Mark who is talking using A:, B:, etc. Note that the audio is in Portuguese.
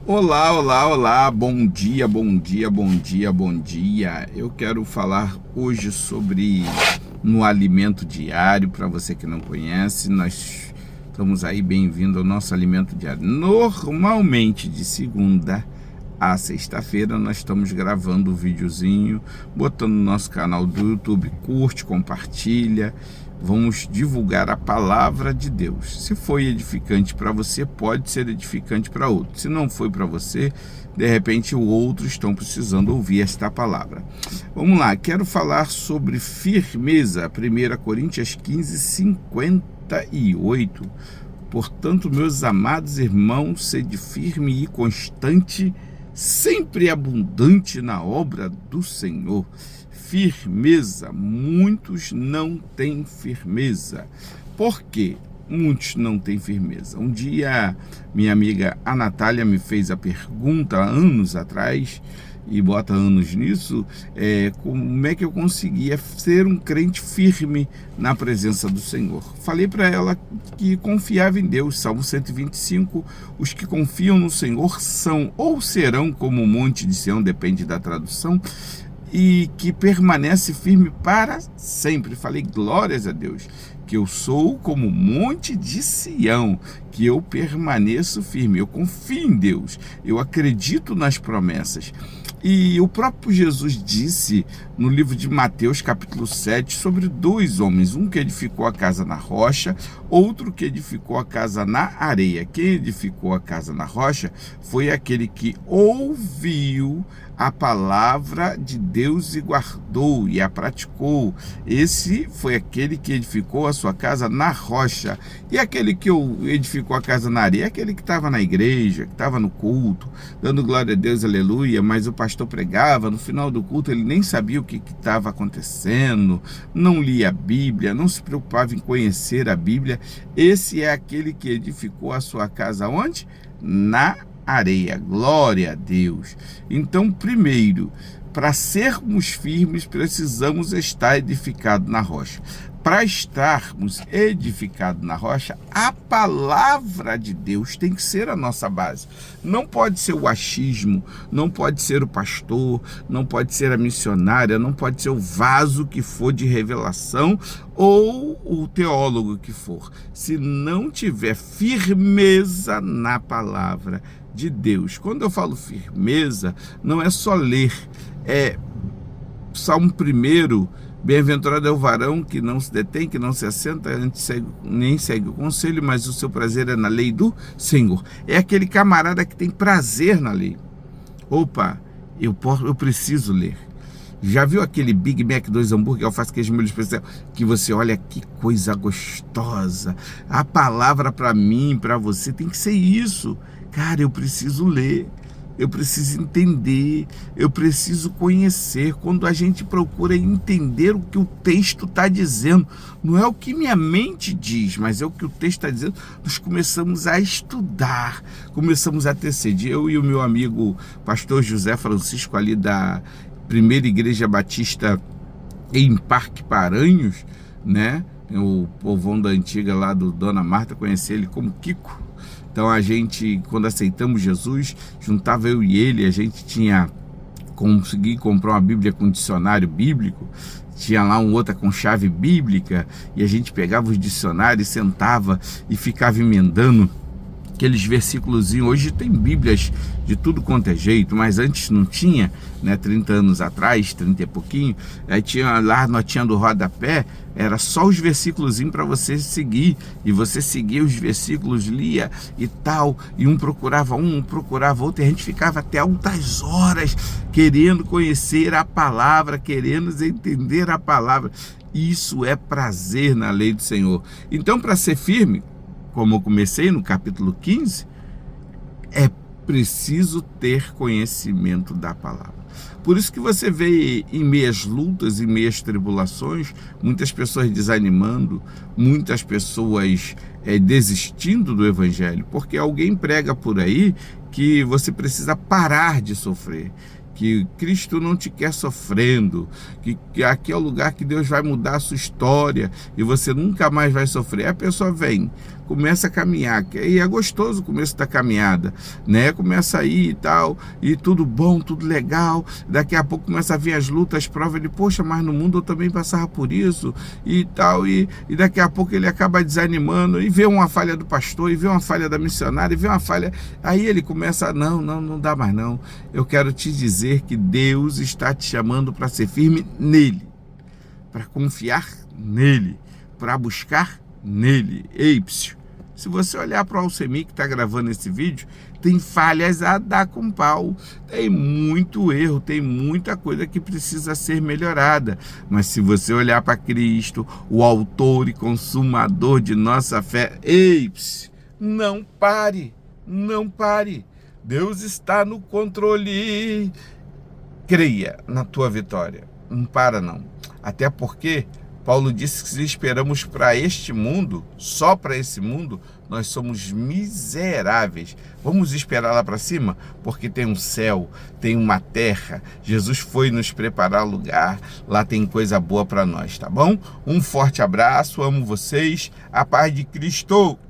A: Olá, olá, olá, bom dia, bom dia, bom dia, bom dia. Eu quero falar hoje sobre no alimento diário. Para você que não conhece, nós estamos aí, bem-vindo ao nosso alimento diário. Normalmente de segunda a sexta-feira nós estamos gravando o videozinho, botando no nosso canal do YouTube, curte, compartilha. Vamos divulgar a palavra de Deus. Se foi edificante para você, pode ser edificante para outro. Se não foi para você, de repente outros estão precisando ouvir esta palavra. Vamos lá, quero falar sobre firmeza. 1 Coríntios 15, 58. Portanto, meus amados irmãos, sede firme e constante, sempre abundante na obra do Senhor. Firmeza, muitos não têm firmeza. Por quê? Muitos não têm firmeza. Um dia, minha amiga a Natália me fez a pergunta, anos atrás, e bota anos nisso, como é que eu conseguia ser um crente firme na presença do Senhor. Falei para ela que confiava em Deus. Salmo 125, os que confiam no Senhor são ou serão como o monte de Sião, depende da tradução, e que permanece firme para sempre. Falei, glórias a Deus, que eu sou como o monte de Sião, que eu permaneço firme, eu confio em Deus, eu acredito nas promessas. E o próprio Jesus disse no livro de Mateus, capítulo 7, sobre dois homens, um que edificou a casa na rocha, outro que edificou a casa na areia. Quem edificou a casa na rocha foi aquele que ouviu a palavra de Deus e guardou e a praticou. Esse foi aquele que edificou a sua casa na rocha. E aquele que edificou a casa na areia, aquele que estava na igreja, que estava no culto, dando glória a Deus, aleluia, mas o pastor pregava, no final do culto ele nem sabia o que estava acontecendo, não lia a Bíblia, não se preocupava em conhecer a Bíblia. Esse é aquele que edificou a sua casa onde? Na areia. Glória a Deus. Então, primeiro, para sermos firmes, precisamos estar edificados na rocha. Para estarmos edificados na rocha, a palavra de Deus tem que ser a nossa base. Não pode ser o achismo, não pode ser o pastor, não pode ser a missionária, não pode ser o vaso que for de revelação ou o teólogo que for. Se não tiver firmeza na palavra de Deus. Quando eu falo firmeza, não é só ler, Salmo 1, bem-aventurado é o varão que não se detém, que não se assenta, nem segue o conselho, mas o seu prazer é na lei do Senhor. É aquele camarada que tem prazer na lei. Opa, eu preciso ler. Já viu aquele Big Mac 2 hambúrguer, alface, queijo, molho especial, que você olha, que coisa gostosa. A palavra para mim, para você, tem que ser isso. Cara, eu preciso ler, eu preciso entender, eu preciso conhecer. Quando a gente procura entender o que o texto está dizendo, não é o que minha mente diz, mas é o que o texto está dizendo, nós começamos a estudar, começamos a ter sede. Eu e o meu amigo pastor José Francisco, ali da Primeira Igreja Batista em Parque Paranhos, né? O povão da antiga lá do Dona Marta, conheci ele como Kiko. Então a gente, quando aceitamos Jesus, juntava eu e ele, a gente consegui comprar uma Bíblia com dicionário bíblico, tinha lá outra com chave bíblica, e a gente pegava os dicionários, sentava e ficava emendando aqueles versículos. Hoje tem Bíblias de tudo quanto é jeito, mas antes não tinha, né? 30 anos atrás, 30 e pouquinho, aí tinha lá a notinha do rodapé, era só os versículos para você seguir, e você seguia os versículos, lia e tal, e um procurava outro, e a gente ficava até altas horas querendo conhecer a palavra, querendo entender a palavra. Isso é prazer na lei do Senhor. Então, para ser firme, como eu comecei no capítulo 15, é preciso ter conhecimento da palavra. Por isso que você vê em meias lutas, em meias tribulações, muitas pessoas desanimando, muitas pessoas desistindo do evangelho, porque alguém prega por aí que você precisa parar de sofrer, que Cristo não te quer sofrendo, que aqui é o lugar que Deus vai mudar a sua história e você nunca mais vai sofrer. A pessoa vem começa a caminhar, e é gostoso o começo da caminhada, né? Começa aí e tal, e tudo bom, tudo legal, daqui a pouco começa a vir as lutas, as provas, ele, poxa, mas no mundo eu também passava por isso, e tal, e daqui a pouco ele acaba desanimando, e vê uma falha do pastor, e vê uma falha da missionária, e vê uma falha, aí ele começa, não dá mais não, eu quero te dizer que Deus está te chamando para ser firme nele, para confiar nele, para buscar nele. Ei, psiu, se você olhar para o Alcemir que está gravando esse vídeo, tem falhas a dar com pau, tem muito erro, tem muita coisa que precisa ser melhorada, mas se você olhar para Cristo, o autor e consumador de nossa fé, ei, psiu, não pare, Deus está no controle, creia na tua vitória, não para não, até porque Paulo disse que se esperamos para este mundo, só para esse mundo, nós somos miseráveis. Vamos esperar lá para cima? Porque tem um céu, tem uma terra. Jesus foi nos preparar lugar. Lá tem coisa boa para nós, tá bom? Um forte abraço, amo vocês. A paz de Cristo!